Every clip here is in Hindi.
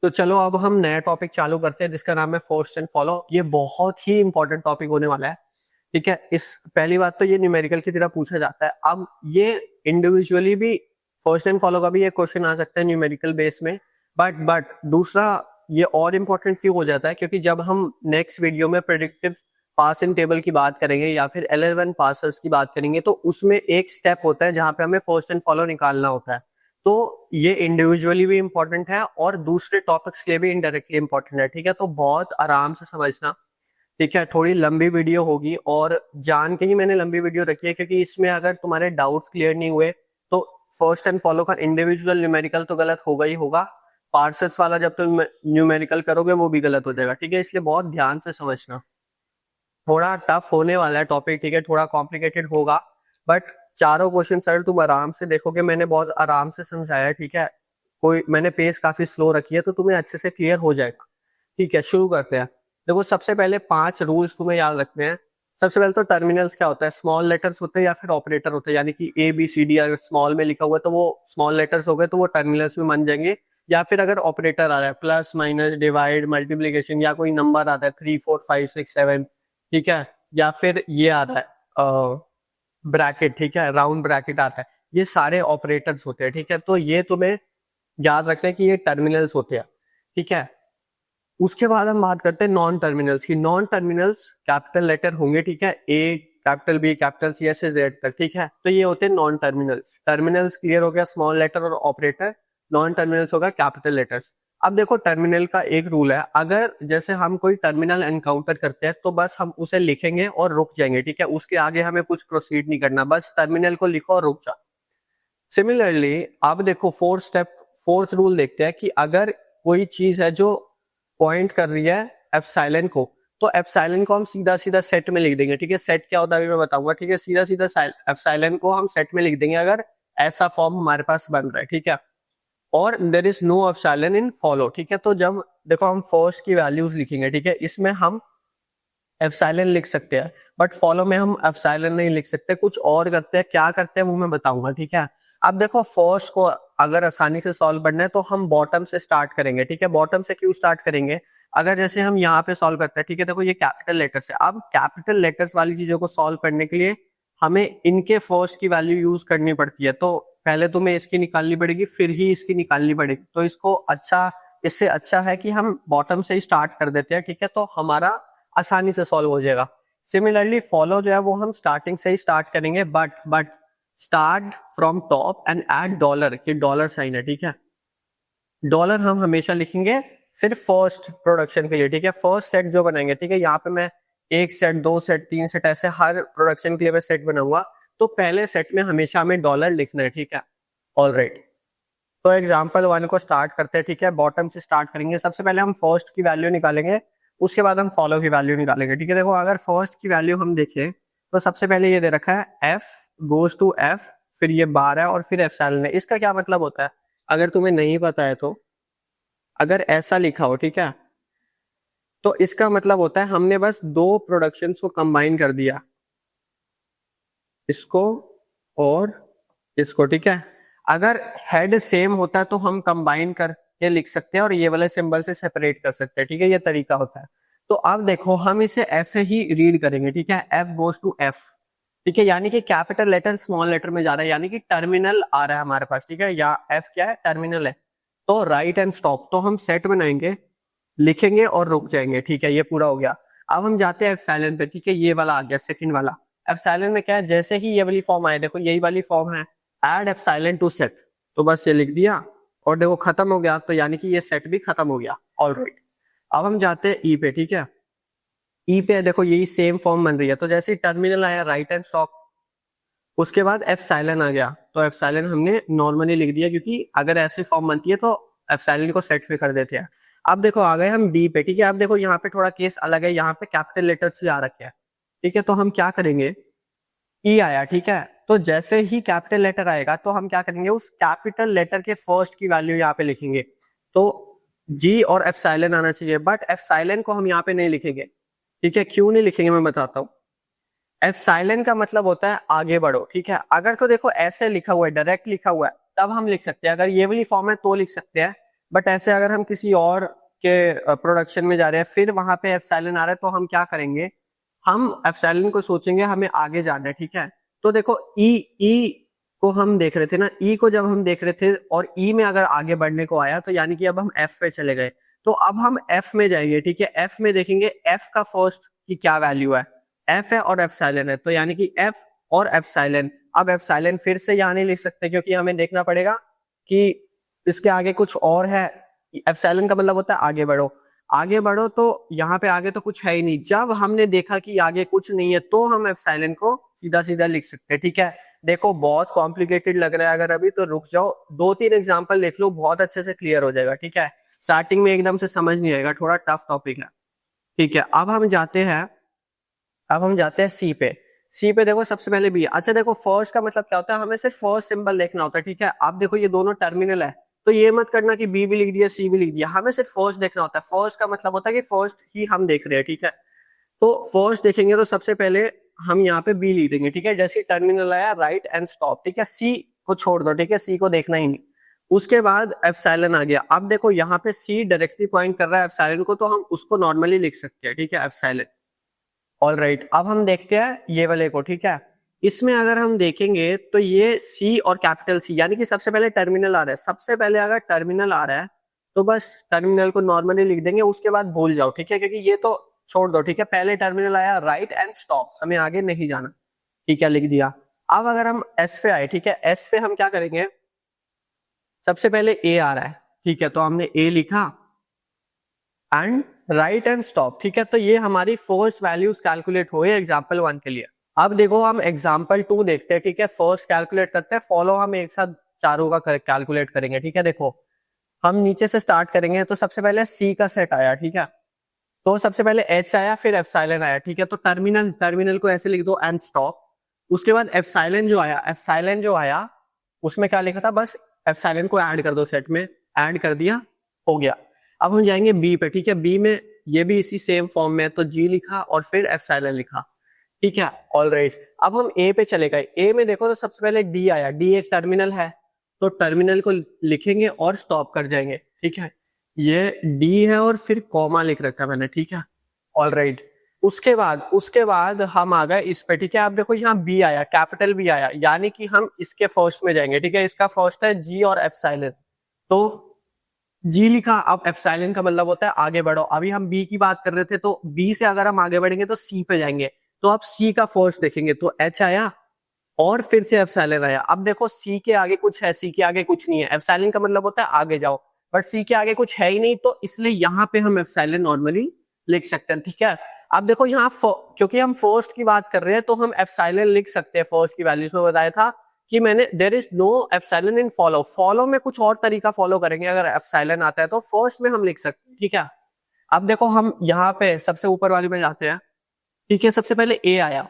तो चलो अब हम नया टॉपिक चालू करते हैं जिसका नाम है फर्स्ट एंड फॉलो। ये बहुत ही इंपॉर्टेंट टॉपिक होने वाला है। ठीक है, इस पहली बात तो ये न्यूमेरिकल की तरह पूछा जाता है। अब ये इंडिविजुअली भी फर्स्ट एंड फॉलो का भी ये क्वेश्चन आ सकता है न्यूमेरिकल बेस में। बट दूसरा ये और इम्पोर्टेंट क्यों हो जाता है, क्योंकि जब हम नेक्स्ट वीडियो में प्रेडिक्टिव पास इन टेबल की बात करेंगे या फिर LL1 पासर्स की बात करेंगे तो उसमें एक स्टेप होता है जहां पे हमें फर्स्ट एंड फॉलो निकालना होता है। तो ये इंडिविजुअली भी इंपॉर्टेंट है और दूसरे टॉपिक्स के लिए भी इनडायरेक्टली इंपॉर्टेंट है। ठीक है, तो बहुत आराम से समझना। ठीक है, थोड़ी लंबी वीडियो होगी और जान के ही मैंने लंबी वीडियो रखी है क्योंकि इसमें अगर तुम्हारे डाउट्स क्लियर नहीं हुए तो फर्स्ट एंड फॉलो का इंडिविजुअल न्यूमेरिकल तो गलत होगा ही होगा, पार्सेस वाला जब तुम न्यूमेरिकल करोगे वो भी गलत हो जाएगा। ठीक है, इसलिए बहुत ध्यान से समझना। थोड़ा टफ होने वाला है टॉपिक, ठीक है, थोड़ा कॉम्प्लिकेटेड होगा, बट चारों क्वेश्चन सर तुम आराम से देखोगे। मैंने बहुत आराम से समझाया है। ठीक है, कोई मैंने पेस काफी स्लो रखी है तो तुम्हें अच्छे से क्लियर हो जाएगा। ठीक है, शुरू करते हैं। देखो सबसे पहले 5 रूल्स तुम्हें याद रखने हैं। सबसे पहले तो टर्मिनल्स क्या होता है, स्मॉल लेटर्स होते हैं या फिर ऑपरेटर होते हैं, यानी कि ABCD अगर स्मॉल में लिखा हुआ है तो वो स्मॉल लेटर्स हो गए तो वो टर्मिनल्स में बन जाएंगे। या फिर अगर ऑपरेटर आ रहा है प्लस माइनस डिवाइड मल्टीप्लीकेशन या कोई नंबर आता है 3 4 5 6 7, ठीक है, या फिर ये आ रहा है ब्रैकेट, ठीक है, राउंड ब्रैकेट आता है, ये सारे ऑपरेटर्स होते हैं। ठीक है, तो ये तुम्हें याद रखना है कि ये टर्मिनल्स होते हैं। ठीक है, उसके बाद हम बात करते हैं नॉन टर्मिनल्स की। नॉन टर्मिनल्स कैपिटल लेटर होंगे, ठीक है, A capital B capital C से Z तक। ठीक है, तो ये होते हैं नॉन टर्मिनल्स। टर्मिनल्स क्लियर हो गया, स्मॉल लेटर और ऑपरेटर। नॉन टर्मिनल्स होगा कैपिटल लेटर्स। अब देखो टर्मिनल का एक रूल है, अगर जैसे हम कोई टर्मिनल एनकाउंटर करते हैं तो बस हम उसे लिखेंगे और रुक जाएंगे। ठीक है, उसके आगे हमें कुछ प्रोसीड नहीं करना, बस टर्मिनल को लिखो और रुक जाओ। सिमिलरली अब देखो फोर्थ रूल देखते हैं कि अगर कोई चीज है जो पॉइंट कर रही है एप्सिलॉन को, तो एप्सिलॉन को हम सीधा सीधा सेट में लिख देंगे। ठीक है, सेट क्या होता है अभी मैं बताऊंगा। ठीक है, सीधा सीधा एप्सिलॉन को हम सेट में लिख देंगे अगर ऐसा फॉर्म हमारे पास बन रहा है। ठीक है, और there is no epsilon in follow. ठीक है, तो जब देखो हम फर्स्ट की वैल्यूज लिखेंगे, ठीक है, इसमें हम एप्सिलॉन लिख सकते हैं बट फॉलो में हम एप्सिलॉन नहीं लिख सकते, कुछ और करते हैं। क्या करते हैं वो मैं बताऊंगा। ठीक है, अब देखो फर्स्ट को अगर आसानी से सॉल्व करना है तो हम बॉटम से स्टार्ट करेंगे। ठीक है, बॉटम से क्यों स्टार्ट करेंगे, अगर जैसे हम यहाँ पे सॉल्व करते हैं, ठीक है, देखो ये कैपिटल लेटर्स है। अब कैपिटल लेटर्स वाली चीजों को सॉल्व करने के लिए हमें इनके फर्स्ट की वैल्यू यूज करनी पड़ती है। तो पहले तुम्हें इसकी निकालनी पड़ेगी फिर ही इसकी निकालनी पड़ेगी। तो इससे अच्छा है कि हम बॉटम से ही स्टार्ट कर देते हैं। ठीक है, तो हमारा आसानी से सॉल्व हो जाएगा। सिमिलरली फॉलो जो है वो हम स्टार्टिंग से ही स्टार्ट करेंगे, but start from top and add dollar, ये डॉलर साइन है। ठीक है, डॉलर हम हमेशा लिखेंगे सिर्फ फर्स्ट प्रोडक्शन के लिए। ठीक है, फर्स्ट सेट जो बनाएंगे, ठीक है, यहाँ पे मैं 1 सेट 2 सेट 3 सेट ऐसे हर प्रोडक्शन के लिए मैं सेट बनाऊंगा, तो पहले सेट में हमेशा हमें डॉलर लिखना है। ठीक है, ऑलराइट, तो एग्जाम्पल 1 को स्टार्ट करते हैं। ठीक है, बॉटम से स्टार्ट करेंगे। सबसे पहले हम फर्स्ट की वैल्यू निकालेंगे, उसके बाद हम फॉलो की वैल्यू निकालेंगे। ठीक है, देखो अगर फर्स्ट की वैल्यू हम देखें तो सबसे पहले ये दे रखा है F गोज टू F, फिर ये बार है और फिर एप्सिलॉन है। इसका क्या मतलब होता है अगर तुम्हें नहीं पता है तो, अगर ऐसा लिखा हो, ठीक है, तो इसका मतलब होता है हमने बस 2 प्रोडक्शंस को कंबाइन कर दिया, इसको और इसको। ठीक है, अगर हेड सेम होता है तो हम कंबाइन करके लिख सकते हैं और ये वाले सिंबल से सेपरेट कर सकते हैं। ठीक है, ये तरीका होता है। तो अब देखो हम इसे ऐसे ही रीड करेंगे। ठीक है, F गोज टू F। ठीक है, यानी कि कैपिटल लेटर स्मॉल लेटर में जा रहा है, यानी कि टर्मिनल आ रहा है हमारे पास। ठीक है, या F क्या है, टर्मिनल है। तो राइट एंड स्टॉप, तो हम सेट बनाएंगे, लिखेंगे और रुक जाएंगे। ठीक है, ये पूरा हो गया। अब हम जाते हैं एप्सिलॉन पे। ठीक है, ये वाला आ गया सेकंड वाला। एप्सिलॉन में क्या है, जैसे ही ये वाली फॉर्म आए, देखो यही वाली फॉर्म है, ऐड एप्सिलॉन टू सेट, तो बस ये लिख दिया और देखो खत्म हो गया। तो यानी कि ये सेट भी खत्म हो गया। ऑलराइट, अब हम जाते हैं ई पे। ठीक है, ई पे देखो यही सेम फॉर्म बन रही है, तो जैसे टर्मिनल आया राइट एंड स्टॉप, उसके बाद एप्सिलॉन आ गया, तो एप्सिलॉन हमने नॉर्मली लिख दिया क्योंकि अगर ऐसी फॉर्म बनती है तो एप्सिलॉन को सेट पे कर देते हैं। अब देखो आ गए हम डी पे। ठीक है, अब देखो यहाँ पे थोड़ा केस अलग है, यहाँ पे कैपिटल लेटर से आ रखे हैं। ठीक है, तो हम क्या करेंगे, ई आया, ठीक है, तो जैसे ही कैपिटल लेटर आएगा तो हम क्या करेंगे, उस कैपिटल लेटर के फर्स्ट की वैल्यू यहाँ पे लिखेंगे। तो जी और एप्सिलॉन आना चाहिए, बट एप्सिलॉन को हम यहाँ पे नहीं लिखेंगे। ठीक है, क्यों नहीं लिखेंगे मैं बताता हूँ। एप्सिलॉन का मतलब होता है आगे बढ़ो। ठीक है, अगर तो देखो ऐसे लिखा हुआ है, डायरेक्ट लिखा हुआ है, तब हम लिख सकते हैं। अगर ये वाली फॉर्म है तो लिख सकते हैं, बट ऐसे अगर हम किसी और के प्रोडक्शन में जा रहे हैं फिर वहां पे एप्सिलॉन आ रहा है तो हम क्या करेंगे, हम एप्सिलॉन को सोचेंगे हमें आगे जाना है, ठीक है। तो देखो ई को हम देख रहे थे ना, ई को जब हम देख रहे थे और ई में अगर आगे बढ़ने को आया तो यानी कि अब हम एफ पे चले गए। तो अब हम एफ में जाएंगे, ठीक है। एफ में देखेंगे एफ का फर्स्ट की क्या वैल्यू है, एफ है और एप्सिलॉन है, तो यानी कि एफ और एप्सिलॉन। अब एप्सिलॉन फिर से यहाँ नहीं लिख सकते क्योंकि हमें देखना पड़ेगा कि इसके आगे कुछ और है। एप्सिलॉन का मतलब होता है आगे बढ़ो, आगे बढ़ो, तो यहाँ पे आगे तो कुछ है ही नहीं। जब हमने देखा कि आगे कुछ नहीं है तो हम एप्सिलॉन को सीधा सीधा लिख सकते हैं, ठीक है। देखो बहुत कॉम्प्लिकेटेड लग रहा है अगर अभी, तो रुक जाओ, 2-3 एग्जांपल देख लो, बहुत अच्छे से क्लियर हो जाएगा, ठीक है। स्टार्टिंग में एकदम से समझ नहीं आएगा, थोड़ा टफ टॉपिक है, ठीक है। अब हम जाते हैं सी पे। सी पे देखो सबसे पहले बी। अच्छा देखो फर्स्ट का मतलब क्या होता है, हमें सिर्फ फर्स्ट सिंबल देखना होता है, ठीक है। आप देखो ये दोनों टर्मिनल है, तो ये मत करना कि बी भी लिख दिया सी भी लिख दिया, हमें सिर्फ फर्स्ट देखना होता है। फर्स्ट का मतलब होता है कि फर्स्ट ही हम देख रहे हैं, ठीक है। तो फर्स्ट देखेंगे तो सबसे पहले हम यहाँ पे बी लिख देंगे, ठीक है। जैसे टर्मिनल आया राइट एंड स्टॉप, ठीक है। सी को छोड़ दो, ठीक है, सी को देखना ही नहीं। उसके बाद एप्सिलॉन आ गया। अब देखो यहाँ पे सी डायरेक्टली पॉइंट कर रहा है एप्सिलॉन को, तो हम उसको नॉर्मली लिख सकते हैं, ठीक है, एप्सिलॉन। ऑल राइट, अब हम देखते हैं ये वाले को, ठीक है। इसमें अगर हम देखेंगे तो ये सी और कैपिटल सी, यानी कि सबसे पहले टर्मिनल आ रहा है। सबसे पहले अगर टर्मिनल आ रहा है तो बस टर्मिनल को नॉर्मली लिख देंगे, उसके बाद भूल जाओ, ठीक है, क्योंकि ये तो छोड़ दो, ठीक है। पहले टर्मिनल आया राइट एंड स्टॉप, हमें आगे नहीं जाना, ठीक है, लिख दिया। अब अगर हम एस पे आए, ठीक है, एस पे हम क्या करेंगे, सबसे पहले ए आ रहा है, ठीक है, तो हमने ए लिखा एंड राइट एंड स्टॉप, ठीक है। तो ये हमारी फोर्स वैल्यूज कैलकुलेट हुए एग्जांपल 1 के लिए। अब देखो हम एग्जांपल 2 देखते हैं, ठीक है। फोर्स कैलकुलेट करते हैं, फॉलो हम एक साथ चारों का कैलकुलेट करेंगे, ठीक है। देखो हम नीचे से स्टार्ट करेंगे, तो सबसे पहले सी का सेट आया, ठीक है। तो सबसे पहले एच आया फिर एप्सिलॉन आया, ठीक है। तो टर्मिनल को ऐसे लिख दो एंड स्टॉप। उसके बाद एप्सिलॉन जो आया उसमें क्या लिखा था, बस एप्सिलॉन को ऐड कर दो, सेट में ऐड कर दिया, हो गया। अब हम जाएंगे बी पे, ठीक है। बी में ये भी इसी सेम फॉर्म में है, तो जी लिखा और फिर एप्सिलॉन लिखा, ठीक है। ऑल राइट, अब हम ए पे चले गए। ए में देखो तो सबसे पहले डी आया, डी एक टर्मिनल है, तो टर्मिनल को लिखेंगे और स्टॉप कर जाएंगे, ठीक है। ये डी है और फिर कॉमा लिख रखा है मैंने, ठीक है। ऑल राइट, उसके बाद हम आ गए इस पे, ठीक है। आप देखो यहाँ बी आया, कैपिटल बी आया, यानी कि हम इसके फर्स्ट में जाएंगे, ठीक है। इसका फर्स्ट है जी और एप्सिलॉन, तो जी लिखा। अब एप्सिलॉन का मतलब होता है आगे बढ़ो। अभी हम बी की बात कर रहे थे, तो बी से अगर हम आगे बढ़ेंगे तो सी पे जाएंगे, तो आप सी का फर्स्ट देखेंगे, तो एच आया और फिर से एप्सिलॉन आया। अब देखो सी के आगे कुछ है, सी के आगे कुछ नहीं है। एप्सिलॉन का मतलब होता है आगे जाओ, बट सी के आगे कुछ है ही नहीं, तो इसलिए यहाँ पे हम एप्सिलॉन नॉर्मली लिख सकते हैं, ठीक है। अब देखो यहाँ क्योंकि हम फर्स्ट की बात कर रहे हैं तो हम एप्सिलॉन लिख सकते हैं। फर्स्ट की वैल्यूज में बताया था कि मैंने there is no epsilon in follow में कुछ और तरीका फॉलो करेंगे, अगर एप्सिलॉन आता है तो फर्स्ट में हम लिख सकते हैं, ठीक है। अब देखो हम यहाँ पे सबसे ऊपर वाले में जाते हैं, ठीक है। सबसे पहले ए आया,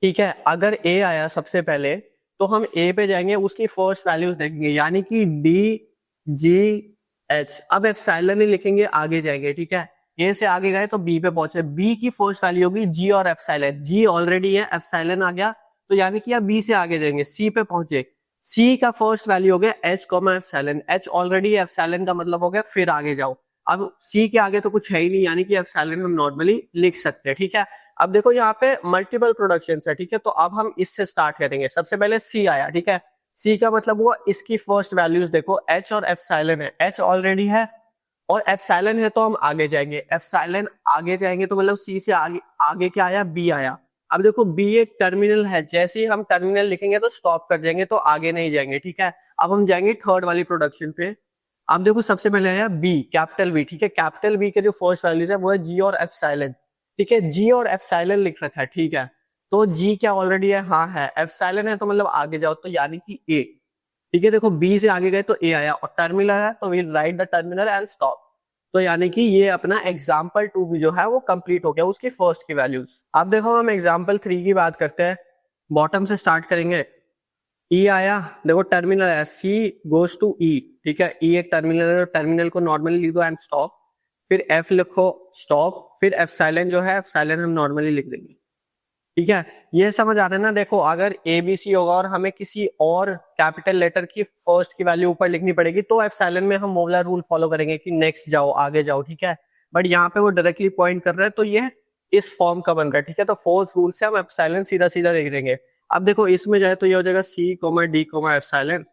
ठीक है। अगर ए आया सबसे पहले तो हम ए पे जाएंगे, उसकी फर्स्ट वैल्यूज देखेंगे, यानी कि डी जी एच। अब एप्सिलॉन ही लिखेंगे, आगे जाएंगे, ठीक है। ए से आगे गए तो बी पे पहुंचे, बी की फर्स्ट वैल्यू होगी जी और एप्सिलॉन। जी ऑलरेडी है, एप्सिलॉन आ गया, तो यानी कि आप बी से आगे जाएंगे, सी पे पहुंचे, सी का फर्स्ट वैल्यू हो गया H comma epsilon. H already है, एप्सिलॉन का मतलब हो गया फिर आगे जाओ। अब सी के आगे तो कुछ है ही नहीं, यानी कि एप्सिलॉन हम नॉर्मली लिख सकते हैं, ठीक है। अब देखो यहाँ पे मल्टीपल प्रोडक्शन है, ठीक है। तो अब हम इससे स्टार्ट करेंगे। सबसे पहले सी आया, ठीक है। सी का मतलब हुआ इसकी फर्स्ट वैल्यूज देखो, एच और एप्सिलॉन है, एच ऑलरेडी है और एप्सिलॉन है, तो हम आगे जाएंगे। एप्सिलॉन आगे जाएंगे तो मतलब सी से आगे आगे क्या आया, बी आया। अब देखो बी एक टर्मिनल है, जैसे ही हम टर्मिनल लिखेंगे तो स्टॉप कर जाएंगे, तो आगे नहीं जाएंगे, ठीक है। अब हम जाएंगे थर्ड वाली प्रोडक्शन पे। अब देखो सबसे पहले आया बी, कैपिटल बी, ठीक है। कैपिटल बी के जो फर्स्ट वैल्यूज है वो है जी और एप्सिलॉन, ठीक है। जी और एप्सिलॉन लिख रखा है, ठीक है। तो जी क्या ऑलरेडी है, हाँ है। एप्सिलॉन है तो मतलब आगे जाओ, तो यानी कि ए, ठीक है। देखो बी से आगे गए तो ए आया और टर्मिनल है, तो we write the terminal and stop. तो यानी कि ये अपना एग्जाम्पल 2 भी जो है वो कंप्लीट हो गया, उसकी फर्स्ट की वैल्यूज। अब देखो हम एग्जाम्पल 3 की बात करते हैं, बॉटम से स्टार्ट करेंगे। ई आया, देखो टर्मिनल आया, सी गोज टू ई, ठीक है। ई एक टर्मिनल है, टर्मिनल को नॉर्मली लिख दो एंड स्टॉप, फिर एफ लिखो स्टॉप, फिर एप्सिलॉन जो है एप्सिलॉन हम नॉर्मली लिख देंगे, ठीक है, ये समझ आ रहा है ना। देखो अगर ABC होगा और हमें किसी और कैपिटल लेटर की फर्स्ट की वैल्यू ऊपर लिखनी पड़ेगी तो एप्सिलॉन में हम वो वाला रूल फॉलो करेंगे कि नेक्स्ट जाओ, आगे जाओ, ठीक है। बट यहाँ पे वो डायरेक्टली पॉइंट कर रहा है तो ये इस फॉर्म का बन रहा है, ठीक है। तो फोर्स रूल से हम एप्सिलॉन सीधा सीधा लिख देंगे। अब देखो इसमें जाए तो ये हो जाएगा C, D, एप्सिलॉन,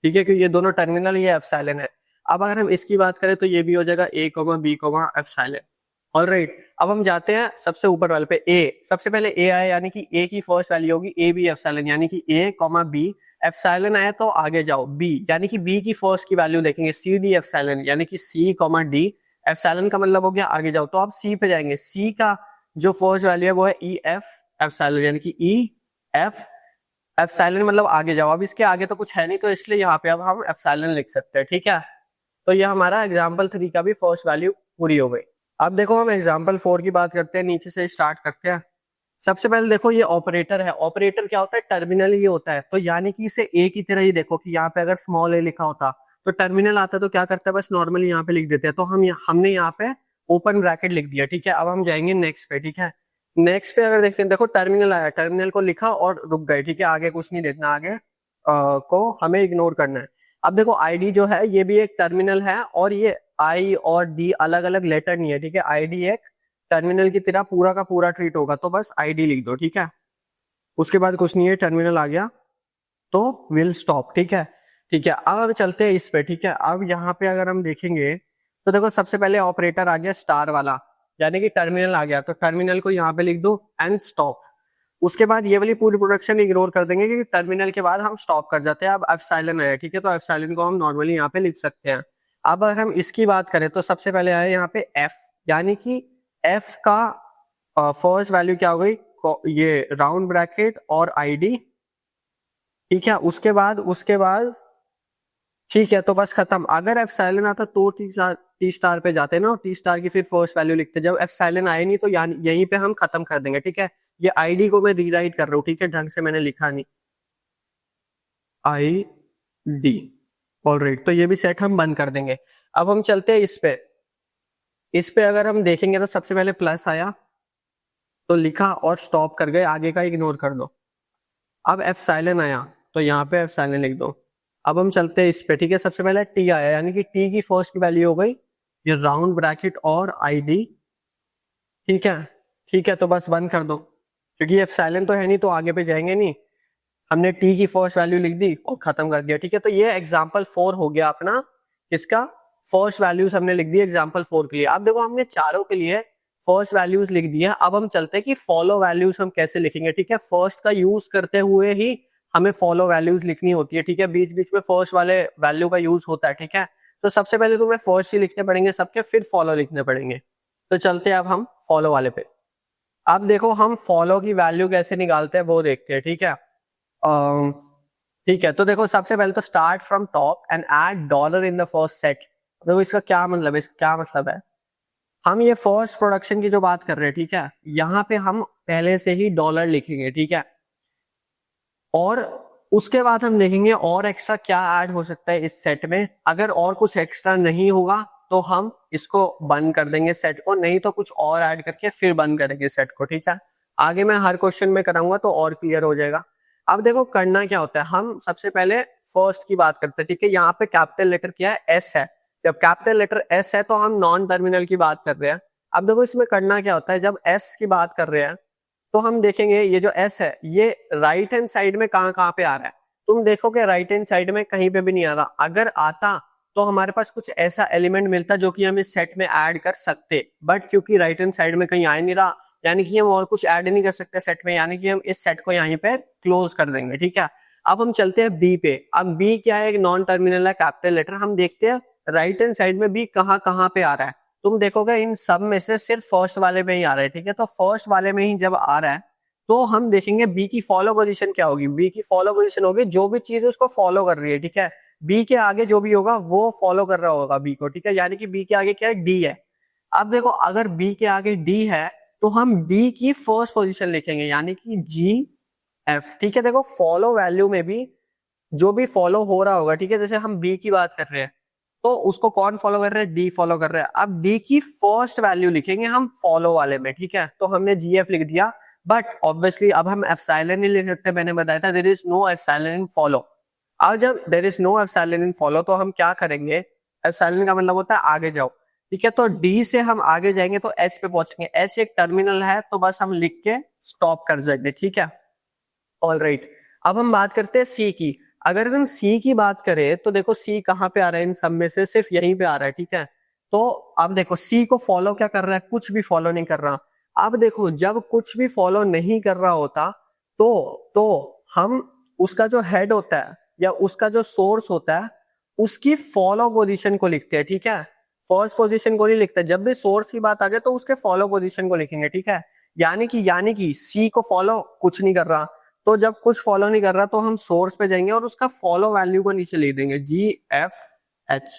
ठीक है, क्योंकि ये दोनों टर्मिनल ये एप्सिलॉन है। अब अगर हम इसकी बात करें तो ये भी हो जाएगा A, B, एप्सिलॉन। ऑलराइट, अब हम जाते हैं सबसे ऊपर वाले पे ए। सबसे पहले ए आया यानी कि ए की फर्स्ट वैल्यू होगी ए बी एप्सिलॉन, यानी कि ए कॉमा बी। एप्सिलॉन आया तो आगे जाओ बी, यानी कि बी की फर्स्ट की वैल्यू देखेंगे सी डी एप्सिलॉन, यानी कि सी कॉमा डी। एप्सिलॉन का मतलब हो गया आगे जाओ, तो आप सी पे जाएंगे। सी का जो फर्स्ट वैल्यू है वो है ई एफ एप्सिलॉन, यानी कि ई एफ एप्सिलॉन मतलब आगे जाओ। अब इसके आगे तो कुछ है नहीं तो इसलिए यहाँ पे अब हम एप्सिलॉन लिख सकते हैं, ठीक है। तो ये हमारा एग्जाम्पल 3 का भी फर्स्ट वैल्यू पूरी हो गई। अब देखो हम एग्जाम्पल 4 की बात करते हैं, नीचे से स्टार्ट करते हैं। सबसे पहले देखो ये ऑपरेटर है। ऑपरेटर क्या होता है? टर्मिनल ही होता है। तो यानी कि इसे ए की तरह ही देखो कि यहाँ पे अगर स्मॉल ए लिखा होता तो टर्मिनल आता तो क्या करता है, बस नॉर्मली यहाँ पे लिख देते हैं। तो हमने यहाँ पे ओपन ब्रैकेट लिख दिया, ठीक है। अब हम जाएंगे नेक्स्ट पे, ठीक है। नेक्स्ट पे अगर देखते हैं, देखो टर्मिनल आया, टर्मिनल को लिखा और रुक गए, ठीक है। आगे कुछ नहीं देखना, आगे को हमें इग्नोर करना है। अब देखो आईडी जो है ये भी एक टर्मिनल है और ये आई और डी अलग अलग लेटर नहीं है, ठीक है। आईडी एक टर्मिनल की तरह पूरा का पूरा ट्रीट होगा, तो बस आईडी लिख दो, ठीक है। उसके बाद कुछ नहीं है, टर्मिनल आ गया तो विल स्टॉप, ठीक है। ठीक है, अब चलते हैं इस पे, ठीक है। अब यहाँ पे अगर हम देखेंगे तो देखो सबसे पहले ऑपरेटर आ गया स्टार वाला, यानी कि टर्मिनल आ गया, तो टर्मिनल को यहाँ पे लिख दो एंड स्टॉप। उसके बाद ये वाली पूरी प्रोडक्शन इग्नोर कर देंगे क्योंकि टर्मिनल के बाद हम स्टॉप कर जाते हैं। अब एप्सिलॉन आया, ठीक है, तो एप्सिलॉन को हम नॉर्मली यहाँ पे लिख सकते हैं। अब अगर हम इसकी बात करें तो सबसे पहले आया यहाँ पे एफ, यानी कि एफ का फर्स्ट वैल्यू क्या हो गई, ये राउंड ब्रैकेट और आईडी, ठीक है। उसके बाद ठीक है, तो बस खत्म। अगर एप्सिलॉन आता तो टी स्टार पे जाते ना और टी स्टार की फिर फर्स्ट वैल्यू लिखते। जब एप्सिलॉन आए नहीं तो यहीं पे हम खत्म कर देंगे, ठीक है। ये आईडी को मैं रीराइट कर रहा हूँ, ठीक है, ढंग से मैंने लिखा नहीं, आई डी। ऑलराइट, तो ये भी सेट हम बंद कर देंगे। अब हम चलते हैं इस पे अगर हम देखेंगे तो सबसे पहले प्लस आया तो लिखा और स्टॉप कर गए, आगे का इग्नोर कर दो। अब एप्सिलॉन आया तो यहाँ पे एप्सिलॉन लिख दो। अब हम चलते हैं इस पे, ठीक है। सबसे पहले टी आया, यानी कि टी की फर्स्ट की वैल्यू हो गई ये राउंड ब्रैकेट और आईडी, ठीक है। ठीक है, तो बस बंद कर दो क्योंकि एप्सिलॉन तो है नहीं तो आगे पे जाएंगे नहीं। हमने टी की फर्स्ट वैल्यू लिख दी और खत्म कर दिया, ठीक है। तो ये एग्जाम्पल 4 हो गया अपना, इसका फर्स्ट वैल्यूज हमने लिख दी एग्जाम्पल 4 के लिए। अब देखो हमने चारों के लिए फर्स्ट वैल्यूज लिख दिया। अब हम चलते हैं कि फॉलो वैल्यूज हम कैसे लिखेंगे, ठीक है। फर्स्ट का यूज करते हुए ही हमें फॉलो वैल्यूज लिखनी होती है, ठीक है। बीच बीच में फर्स्ट वाले वैल्यू का यूज होता है, ठीक है। तो सबसे पहले तुम्हें फर्स्ट ही लिखने पड़ेंगे सबके, फिर फॉलो लिखने पड़ेंगे। तो चलते हैं अब हम फॉलो वाले पे। अब देखो हम फॉलो की वैल्यू कैसे निकालते हैं वो देखते हैं, ठीक है। ठीक है, तो देखो सबसे पहले तो start from top and add dollar in the first set. देखो इसका क्या मतलब है, इसका क्या मतलब है, हम ये फर्स्ट प्रोडक्शन की जो बात कर रहे हैं, ठीक है, यहाँ पे हम पहले से ही डॉलर लिखेंगे, ठीक है। और उसके बाद हम देखेंगे और एक्स्ट्रा क्या ऐड हो सकता है इस सेट में। अगर और कुछ एक्स्ट्रा नहीं होगा तो हम इसको बंद कर देंगे सेट को, नहीं तो कुछ और ऐड करके फिर बंद करेंगे सेट को, ठीक है। आगे मैं हर क्वेश्चन में कराऊंगा तो और क्लियर हो जाएगा। अब देखो करना क्या होता है, हम सबसे पहले फर्स्ट की बात करते हैं, ठीक है। यहाँ पे कैपिटल लेटर क्या है, एस है। जब कैपिटल लेटर एस है तो हम नॉन टर्मिनल की बात कर रहे हैं। अब देखो इसमें करना क्या होता है, जब एस की बात कर रहे हैं तो हम देखेंगे ये जो एस है ये राइट हैंड साइड में कहाँ कहाँ पे आ रहा है। तुम देखोगे राइट हैंड साइड में कहीं पे भी नहीं आ रहा। अगर आता तो हमारे पास कुछ ऐसा एलिमेंट मिलता जो कि हम इस सेट में ऐड कर सकते, बट क्योंकि राइट हैंड साइड में कहीं आ नहीं रहा, यानी कि हम और कुछ ऐड नहीं कर सकते सेट में, यानी कि हम इस सेट को यहीं पे क्लोज कर देंगे, ठीक है। अब हम चलते हैं बी पे। अब बी क्या है, एक नॉन टर्मिनल है, कैपिटल लेटर। हम देखते हैं राइट हैंड साइड में बी कहाँ कहाँ पे आ रहा है। तुम देखोगे इन सब में से सिर्फ फर्स्ट वाले में ही आ रहा है, ठीक है। तो फर्स्ट वाले में ही जब आ रहा है तो हम देखेंगे बी की फॉलो पोजीशन क्या होगी। बी की फॉलो पोजीशन होगी जो भी चीज उसको फॉलो कर रही है, ठीक है। बी के आगे जो भी होगा वो फॉलो कर रहा होगा बी को, ठीक है। यानी कि बी के आगे क्या है, डी है। अब देखो अगर बी के आगे डी है तो हम डी की फर्स्ट पोजीशन लिखेंगे, यानी कि जी एफ, ठीक है। देखो फॉलो वैल्यू में भी जो भी फॉलो हो रहा होगा, ठीक है, जैसे हम बी की बात कर रहे हैं तो उसको कौन फॉलो कर रहे हैं, डी फॉलो कर रहे हैं। अब डी की फर्स्ट वैल्यू लिखेंगे हम फॉलो वाले में, ठीक है। तो हमने जी एफ लिख दिया। बट ऑब्वियसली अब हम एप्सिलॉन नहीं लिख सकते, मैंने बताया था there is no epsilon in follow. अब जब there is no epsilon in follow तो हम क्या करेंगे, एप्सिलॉन का मतलब होता है आगे जाओ, ठीक है। तो डी से हम आगे जाएंगे तो एच पे पहुंचेंगे, एच एक टर्मिनल है तो बस हम लिख के स्टॉप कर देंगे, ठीक है। ऑल राइट, अब हम बात करते हैं सी की। अगर हम सी की बात करें तो देखो सी कहाँ पे आ रहा है, इन सब में से सिर्फ यहीं पे आ रहा है, ठीक है। तो अब देखो सी को फॉलो क्या कर रहा है, कुछ भी फॉलो नहीं कर रहा। अब देखो जब कुछ भी फॉलो नहीं कर रहा होता तो हम उसका जो हेड होता है या उसका जो सोर्स होता है उसकी फॉलो पोजीशन को लिखते हैं, ठीक है। फर्स्ट पोजीशन को नहीं लिखते, जब भी सोर्स की बात आ जाए तो उसके फॉलो पोजीशन को लिखेंगे, ठीक है। यानी कि सी को फॉलो कुछ नहीं कर रहा, तो जब कुछ फॉलो नहीं कर रहा तो हम सोर्स पे जाएंगे और उसका फॉलो वैल्यू को नीचे लिख देंगे GFH,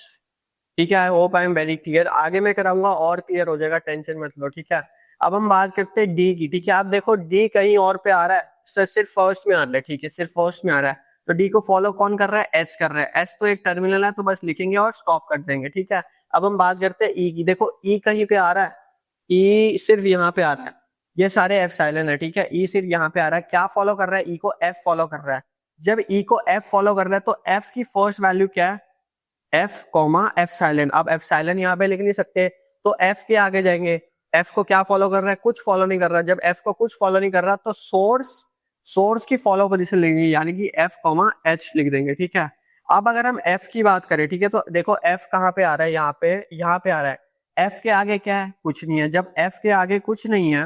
ठीक है। I hope I am very clear, आगे मैं कराऊंगा और क्लियर हो जाएगा, टेंशन मत लो, ठीक है। अब हम बात करते हैं डी की, ठीक है। आप देखो डी कहीं और पे आ रहा है, सिर्फ फर्स्ट में आ रहा है, ठीक है, सिर्फ फर्स्ट में आ रहा है। तो डी को फॉलो कौन कर रहा है, एच कर रहा है। एच तो एक टर्मिनल है तो बस लिखेंगे और स्टॉप कर देंगे, ठीक है। अब हम बात करते हैं ई की, देखो ई कहीं पे आ रहा है, ई सिर्फ यहाँ पे आ रहा है, ये सारे एप्सिलॉन है, ठीक है। ई सिर्फ यहाँ पे आ रहा है, क्या फॉलो कर रहा है, ई को एफ फॉलो कर रहा है। जब ई को एफ फॉलो कर रहा है तो एफ की फर्स्ट वैल्यू क्या है, एफ कॉमा एप्सिलॉन। अब एप्सिलॉन यहाँ पे लिख नहीं सकते तो एफ के आगे जाएंगे, एफ को क्या फॉलो कर रहा है, कुछ फॉलो नहीं कर रहा। जब एफ को कुछ फॉलो नहीं कर रहा तो सोर्स की फॉलो पोजीशन लेंगे, यानी कि एफ कॉमा एच लिख देंगे, ठीक है। अब अगर हम एफ की बात करें, ठीक है, तो देखो एफ कहाँ पे आ रहा है, यहाँ पे आ रहा है। एफ के आगे क्या है, कुछ नहीं है। जब एफ के आगे कुछ नहीं है,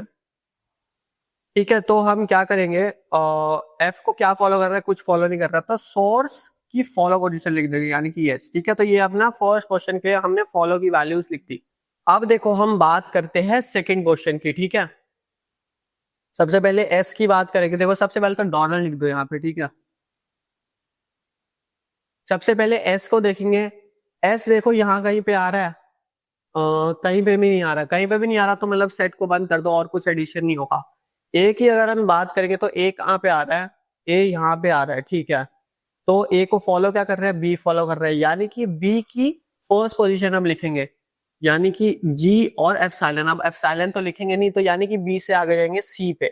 ठीक है, तो हम क्या करेंगे, एफ को क्या फॉलो कर रहा है, कुछ फॉलो नहीं कर रहा, तो सोर्स की फॉलो पोजीशन लिख देंगे, यानी कि यस, ठीक है। तो ये अपना फर्स्ट क्वेश्चन के हमने फॉलो की वैल्यूज लिख दी। अब देखो हम बात करते हैं सेकंड क्वेश्चन की, ठीक है। सबसे पहले एस की बात करेंगे, देखो सबसे पहले तो डॉलर लिख दो यहाँ पे, ठीक है। सबसे पहले एस को देखेंगे, एस देखो यहाँ कहीं पे आ रहा है, कहीं पे भी नहीं आ रहा, कहीं पे भी नहीं आ रहा, तो मतलब सेट को बंद कर दो और कुछ एडिशन नहीं होगा। ए की अगर हम बात करेंगे तो ए कहाँ पे आ रहा है, ए यहाँ पे आ रहा है, ठीक है। तो ए को फॉलो क्या कर रहा है, बी फॉलो कर रहा है, यानी कि बी की फर्स्ट पोजीशन हम लिखेंगे, यानी कि जी और एप्सिलॉन। अब एप्सिलॉन तो लिखेंगे नहीं, तो यानी कि बी से आगे जाएंगे सी पे,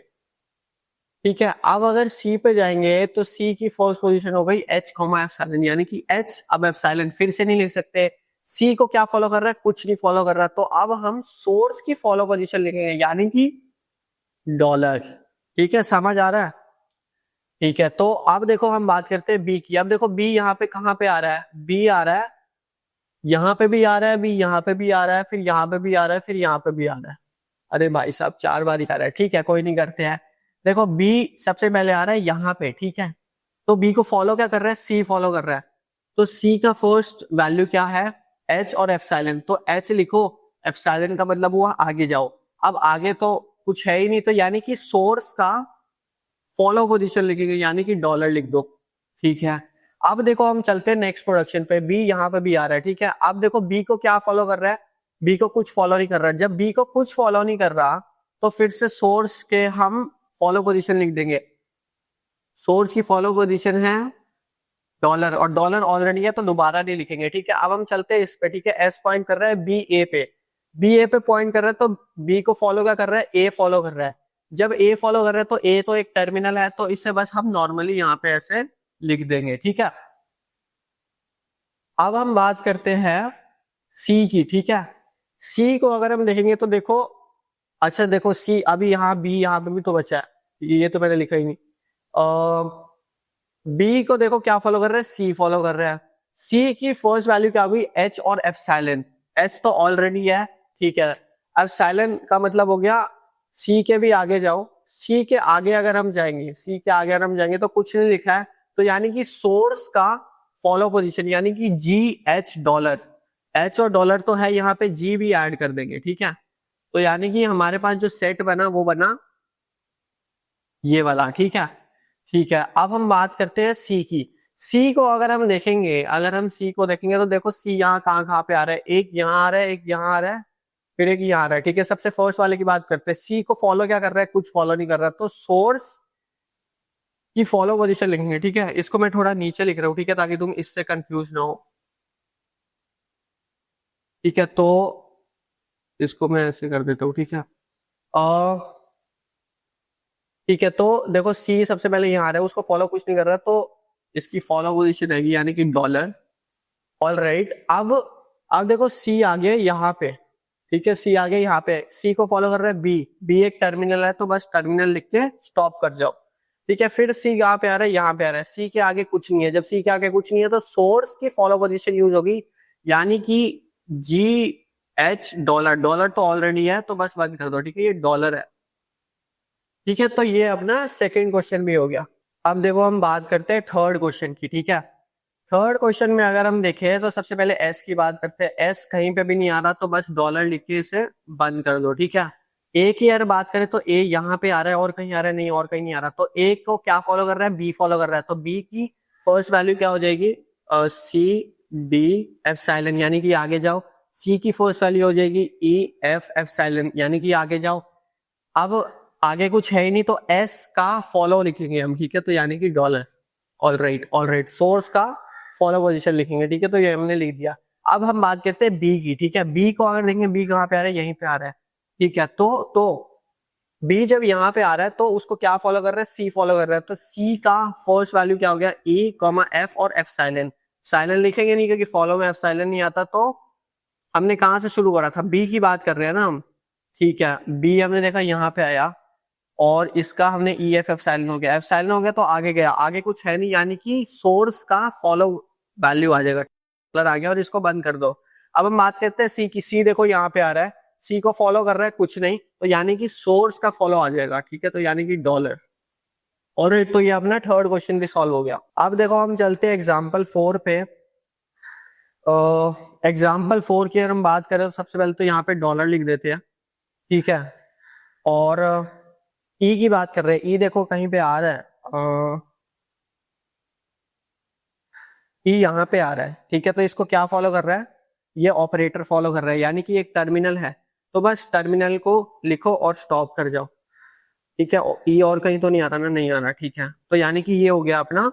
ठीक है। अब अगर सी पे जाएंगे तो सी की फर्स्ट पोजीशन हो गई एच कॉमा एप्सिलॉन, यानी कि एच। अब एप्सिलॉन फिर से नहीं लिख सकते, सी को क्या फॉलो कर रहा है, कुछ नहीं फॉलो कर रहा, तो अब हम सोर्स की फॉलो पोजीशन लिखेंगे, यानी कि डॉलर, ठीक है, समझ आ रहा है, ठीक है। तो अब देखो हम बात करते हैं बी की। अब देखो बी यहाँ पे कहाँ पे आ रहा है, बी आ रहा है, यहाँ पे भी आ रहा है, बी यहाँ पे भी आ रहा है, फिर यहाँ पे भी आ रहा है, फिर यहाँ पे भी आ रहा है। अरे भाई साहब 4 बार ही आ रहा है, ठीक है, कोई नहीं, करते हैं। देखो बी सबसे पहले आ रहा है यहाँ पे, ठीक है। तो बी को फॉलो क्या कर रहा है, सी फॉलो कर रहा है। तो सी का फर्स्ट वैल्यू क्या है, एच और एप्सिलॉन, तो एच लिखो, एप्सिलॉन का मतलब हुआ आगे जाओ। अब आगे तो कुछ है ही नहीं, तो यानी कि सोर्स का फॉलो पोजीशन लिखेंगे, यानी कि डॉलर लिख दो, ठीक है। अब देखो हम चलते हैं नेक्स्ट प्रोडक्शन पे, बी यहाँ पे भी आ रहा है, ठीक है। अब देखो बी को क्या फॉलो कर रहा है, बी को कुछ फॉलो नहीं कर रहा है। जब बी को कुछ फॉलो नहीं कर रहा तो फिर से सोर्स के हम फॉलो पोजीशन लिख देंगे, सोर्स की फॉलो पोजीशन है डॉलर, और डॉलर ऑलरेडी है तो दोबारा नहीं लिखेंगे, ठीक है। अब हम चलते हैं इस पे, ठीक है। एस पॉइंट कर रहा है बी ए पे, बी ए पे पॉइंट कर रहा है, तो बी को फॉलो क्या कर रहा है, ए फॉलो कर रहा है। जब ए फॉलो कर रहा है तो ए तो एक टर्मिनल है, तो इसे बस हम नॉर्मली यहाँ पे ऐसे लिख देंगे, ठीक है। अब हम बात करते हैं सी की, ठीक है। सी को अगर हम देखेंगे तो देखो, अच्छा देखो सी अभी यहाँ, बी यहाँ पे भी तो बचा है, ये तो मैंने लिखा ही नहीं। बी को देखो क्या फॉलो कर रहा है, सी फॉलो कर रहा है। सी की फर्स्ट वैल्यू क्या हुई, एच और एप्सिलॉन। एच तो ऑलरेडी है, ठीक है। एप्सिलॉन का मतलब हो गया सी के भी आगे जाओ, सी के आगे अगर हम जाएंगे, सी के आगे अगर हम जाएंगे तो कुछ नहीं लिखा है, तो यानी कि सोर्स का फॉलो पोजीशन, यानी कि जी एच डॉलर, एच और डॉलर तो है यहाँ पे, जी भी ऐड कर देंगे, ठीक है। तो यानी कि हमारे पास जो सेट बना वो बना ये वाला, ठीक है, ठीक है। अब हम बात करते हैं सी की। सी को अगर हम देखेंगे, अगर हम सी को देखेंगे तो देखो सी यहाँ कहाँ कहाँ पे आ रहा है, एक यहाँ आ रहा है, एक यहाँ आ रहा है, फिर एक यहाँ आ रहा है, ठीक है। सबसे फर्स्ट वाले की बात करते हैं, सी को फॉलो क्या कर रहा है, कुछ फॉलो नहीं कर रहा, तो सोर्स की फॉलो पोजीशन लिखेंगे, ठीक है। इसको मैं थोड़ा नीचे लिख रहा हूँ, ठीक है, ताकि तुम इससे कंफ्यूज ना हो, ठीक है। तो इसको मैं ऐसे कर देता हूँ, ठीक है। ठीक है, तो देखो सी सबसे पहले यहाँ आ रहा है, उसको फॉलो कुछ नहीं कर रहा, तो इसकी फॉलो पोजीशन रहेगी यानी कि डॉलर। ऑल राइट, अब देखो सी आ गया यहाँ पे, ठीक है, सी आ गया यहाँ पे, सी को फॉलो कर रहा है बी, बी एक टर्मिनल है तो बस टर्मिनल लिख के स्टॉप कर जाओ। ठीक है, फिर सी यहाँ पे आ रहा है, यहाँ पे आ रहा है, सी के आगे कुछ नहीं है, जब सी के आगे कुछ नहीं है तो सोर्स की फॉलो पोजीशन यूज होगी, यानी कि जी एच डॉलर, डॉलर तो ऑलरेडी है तो बस बंद कर दो। ठीक है, ये डॉलर है। ठीक है, तो ये अपना सेकंड क्वेश्चन भी हो गया। अब देखो हम बात करते हैं थर्ड क्वेश्चन की। ठीक है, थर्ड क्वेश्चन में अगर हम देखें तो सबसे पहले एस की बात करते हैं, एस कहीं पे भी नहीं आ रहा तो बस डॉलर लिख के इसे बंद कर दो। ठीक है, ए की अगर बात करें तो ए यहाँ पे आ रहा है और कहीं आ रहा है नहीं, और कहीं नहीं आ रहा, तो ए को क्या फॉलो कर रहा है, बी फॉलो कर रहा है, तो बी की फर्स्ट वैल्यू क्या हो जाएगी, सी डी एफ साइलन, यानी कि आगे जाओ। सी की फर्स्ट वैल्यू हो जाएगी ई एफ एफ साइलन, यानी कि आगे जाओ। अब आगे कुछ है ही नहीं तो एस का फॉलो लिखेंगे हम। ठीक है, तो यानी कि dollar. All right, all right, source का फॉलो पोजीशन लिखेंगे। ठीक है, तो ये हमने लिख दिया। अब हम बात करते हैं बी की। ठीक है, बी को अगर देखेंगे, बी कहाँ पे आ रहा है, यहीं पे आ रहा है। ठीक है, तो बी जब यहाँ पे आ रहा है तो उसको क्या फॉलो कर रहा है, सी फॉलो कर रहा है, तो सी का फर्स्ट वैल्यू क्या हो गया, ई कॉमा एफ और एफ साइलेंट। साइलेंट लिखेंगे नहीं क्योंकि फॉलो में एफ साइलेंट नहीं आता, तो हमने कहाँ से शुरू करा था, बी की बात कर रहे हैं ना हम। ठीक है, बी हमने देखा यहाँ पे आया और इसका हमने ई एफ एफ साइलेंट हो गया, एफ साइलेंट हो गया तो आगे गया, आगे कुछ है नहीं, यानी कि सोर्स का फॉलो वैल्यू आ जाएगा, कलर आ गया, और इसको बंद कर दो। अब हम बात करते हैं सी की। सी देखो यहाँ पे आ रहा है, सी को फॉलो कर रहा है कुछ नहीं, तो यानी कि सोर्स का फॉलो आ जाएगा। ठीक है, तो यानी कि डॉलर। और तो ये अपना थर्ड क्वेश्चन भी सॉल्व हो गया। अब देखो हम चलते हैं एग्जाम्पल 4 पे। एग्जाम्पल 4 की अगर हम बात करें तो सबसे पहले तो यहाँ पे डॉलर लिख देते हैं। ठीक है, और ई की बात कर रहे हैं, ई देखो कहीं पे आ रहा है, ई यहाँ पे आ रहा है। ठीक है, तो इसको क्या फॉलो कर रहा है, ये ऑपरेटर फॉलो कर रहा है, यानी कि एक टर्मिनल है तो बस टर्मिनल को लिखो और स्टॉप कर जाओ। ठीक है, ई और कहीं तो नहीं आ रहा ना, नहीं आ रहा। ठीक है, तो यानी कि ये हो गया अपना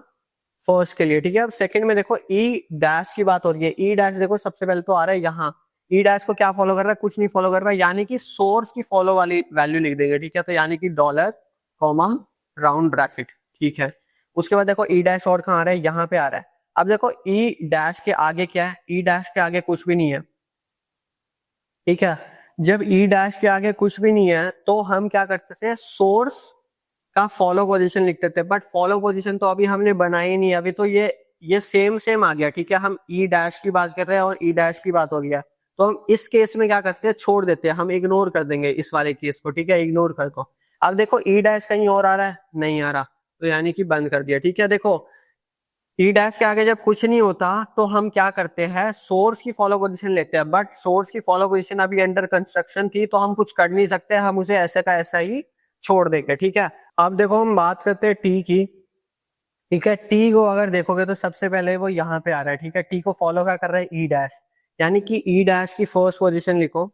फर्स्ट के लिए। ठीक है, अब सेकंड में देखो ई डैश की बात हो रही है, ई डैश देखो सबसे पहले तो आ रहा है यहाँ, ई डैश को क्या फॉलो कर रहा है, कुछ नहीं फॉलो कर रहा है, यानी कि सोर्स की फॉलो वाली वैल्यू लिख देंगे। ठीक है, तो यानी कि डॉलर कॉमा राउंड ब्रैकेट। ठीक है, उसके बाद देखो ई डैश और कहाँ आ रहा है, यहाँ पे आ रहा है। अब देखो ई डैश के आगे क्या है, ई डैश के आगे कुछ भी नहीं है। ठीक है, जब ई डैश के आगे कुछ भी नहीं है तो हम क्या करते थे, सोर्स का फॉलो पोजीशन लिखते थे, बट फॉलो पोजीशन तो अभी हमने बनाई नहीं, अभी तो ये सेम सेम आ गया। ठीक है, हम ई डैश की बात कर रहे हैं और ई डैश की बात हो रही है, तो हम इस केस में क्या करते हैं, छोड़ देते हैं, हम इग्नोर कर देंगे इस वाले केस को। ठीक है, इग्नोर कर दो। अब देखो ई डैश कहीं और आ रहा है, नहीं आ रहा, तो यानी कि बंद कर दिया। ठीक है, देखो ई डैश के आगे जब कुछ नहीं होता तो हम क्या करते हैं, सोर्स की फॉलो पोजीशन लेते हैं, बट सोर्स की फॉलो पोजीशन अभी अंडर कंस्ट्रक्शन थी तो हम कुछ कर नहीं सकते, हम उसे ऐसे का ऐसा ही छोड़ देंगे। ठीक है, अब देखो हम बात करते हैं टी की। ठीक है, टी को अगर देखोगे तो सबसे पहले वो यहाँ पे आ रहा है। ठीक है, टी को फॉलो क्या कर रहा है, ई डैश, यानी कि ई डैश की फर्स्ट पोजीशन लिखो।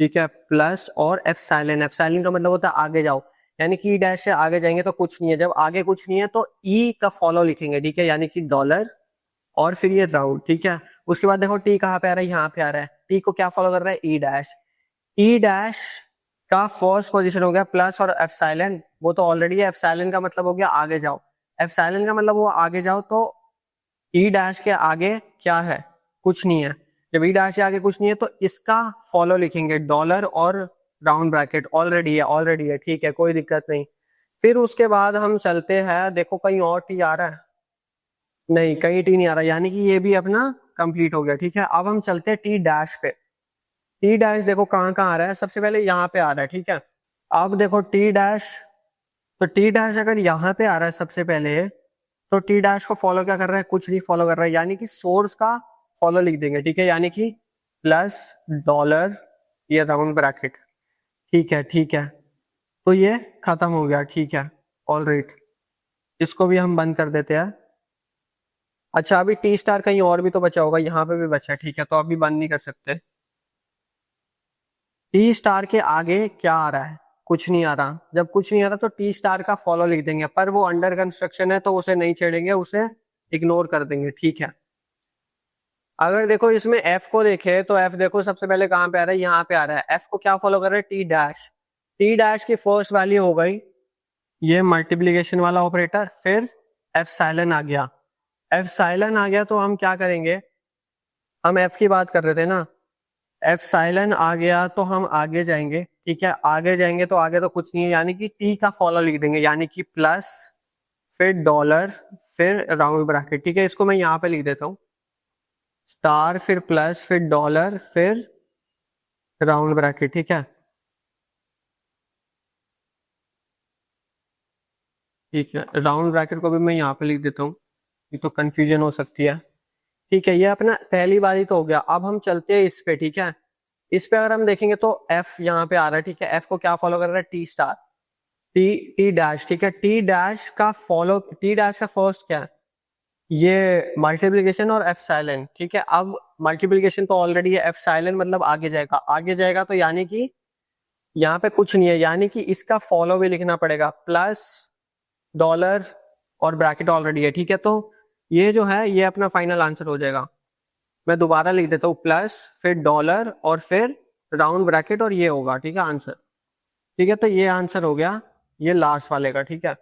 ठीक है, प्लस और एफ साइलेंट, एफ साइलेंट का मतलब होता है आगे जाओ, यानी कि ई डैश से आगे जाएंगे तो कुछ नहीं है, जब आगे कुछ नहीं है तो ई का फॉलो लिखेंगे। ठीक है, यानी कि डॉलर और फिर ये राउंड। ठीक है, उसके बाद देखो टी कहाँ पे आ रहा है, यहाँ पे आ रहा है, टी को क्या फॉलो कर रहा है, ई डैश, ई डैश का फर्स्ट पोजीशन हो गया प्लस और एफ साइलेंट, वो तो ऑलरेडी है, एफ साइलेंट का मतलब हो गया आगे जाओ, एफ साइलेंट का मतलब वो आगे जाओ, तो ई डैश के आगे क्या है, कुछ नहीं है, जब ई डैश के आगे कुछ नहीं है तो इसका फॉलो लिखेंगे, डॉलर और राउंड ब्रैकेट, ऑलरेडी है, ऑलरेडी है। ठीक है, कोई दिक्कत नहीं। फिर उसके बाद हम चलते हैं, देखो कहीं और टी आ रहा है, नहीं कहीं टी नहीं आ रहा, यानी कि ये भी अपना कंप्लीट हो गया। ठीक है, अब हम चलते हैं टी डैश पे। टी डैश देखो कहाँ कहाँ आ रहा है, सबसे पहले यहाँ पे आ रहा है। ठीक है, अब देखो टी डैश, तो टी डैश अगर यहाँ पे आ रहा है सबसे पहले, तो टी डैश को फॉलो क्या कर रहा है, कुछ नहीं फॉलो कर रहा है, यानी कि सोर्स का फॉलो लिख देंगे। ठीक है, यानी कि प्लस डॉलर ये राउंड ब्रैकेट। ठीक है, ठीक है, तो ये खत्म हो गया। ठीक है, ऑल राइट, इसको भी हम बंद कर देते हैं। अच्छा, अभी टी स्टार कहीं और भी तो बचा होगा, यहाँ पे भी बचा है। ठीक है, तो अभी बंद नहीं कर सकते। टी स्टार के आगे क्या आ रहा है, कुछ नहीं आ रहा, जब कुछ नहीं आ रहा तो टी स्टार का फॉलो लिख देंगे, पर वो अंडर कंस्ट्रक्शन है तो उसे नहीं छेड़ेंगे, उसे इग्नोर कर देंगे। ठीक है, अगर देखो इसमें एफ को देखे तो एफ देखो सबसे पहले कहाँ पे आ रहा है, यहाँ पे आ रहा है, एफ को क्या फॉलो कर रहा है, टी डैश, टी डैश की फर्स्ट वैल्यू हो गई ये मल्टीप्लीकेशन वाला ऑपरेटर, फिर एप्सिलॉन आ गया। एप्सिलॉन आ गया तो हम क्या करेंगे, हम एफ की बात कर रहे थे ना, एप्सिलॉन आ गया तो हम आगे जाएंगे, ठीक है। आगे जाएंगे तो आगे तो कुछ नहीं है, यानी कि टी का फॉलो लिख देंगे, यानी कि प्लस फिर डॉलर फिर राउंड ब्रैकेट, ठीक है। इसको मैं यहाँ पे लिख देता हूँ, स्टार फिर प्लस फिर डॉलर फिर राउंड ब्रैकेट, ठीक है। ठीक है, राउंड ब्रैकेट को भी मैं यहाँ पे लिख देता हूँ, ये तो कंफ्यूजन हो सकती है। ठीक है, ये अपना पहली बारी तो हो गया। अब हम चलते हैं इस पे, ठीक है। इस पे अगर हम देखेंगे तो एफ यहाँ पे आ रहा है, ठीक है। एफ को क्या फॉलो कर रहा है, T star, T T dash, ठीक है। टी डैश का फॉलो, टी डैश का फर्स्ट क्या है, ये मल्टीप्लीकेशन और एफ साइलेंट, ठीक है। अब मल्टीप्लीकेशन तो ऑलरेडी है, एफ साइलेंट मतलब आगे जाएगा, आगे जाएगा तो यानी कि यहाँ पे कुछ नहीं है, यानी कि इसका फॉलो भी लिखना पड़ेगा, प्लस डॉलर और ब्रैकेट ऑलरेडी है, ठीक है। तो ये जो है ये अपना फाइनल आंसर हो जाएगा। मैं दोबारा लिख देता हूँ, प्लस फिर डॉलर और फिर राउंड ब्रैकेट और ये होगा, ठीक है, आंसर। ठीक है, तो ये आंसर हो गया ये लास्ट वाले का, ठीक है।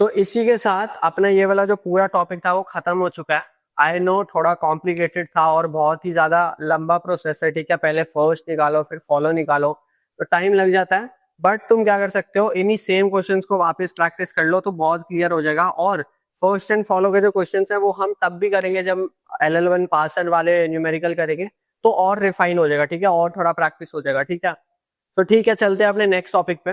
तो इसी के साथ अपना ये वाला जो पूरा टॉपिक था वो खत्म हो चुका है। आई नो थोड़ा कॉम्प्लिकेटेड था और बहुत ही ज्यादा लंबा प्रोसेस है, ठीक है। पहले फर्स्ट निकालो फिर फॉलो निकालो, तो टाइम लग जाता है। बट तुम क्या कर सकते हो, इन्हीं सेम क्वेश्चंस को वापस प्रैक्टिस कर लो तो बहुत क्लियर हो जाएगा। और फर्स्ट एंड फॉलो के जो क्वेश्चंस है वो हम तब भी करेंगे जब LL1 पासन वाले न्यूमेरिकल करेंगे, तो और रिफाइन हो जाएगा, ठीक है, और थोड़ा प्रैक्टिस हो जाएगा, ठीक है। तो ठीक है, चलते हैं अपने नेक्स्ट टॉपिक पे।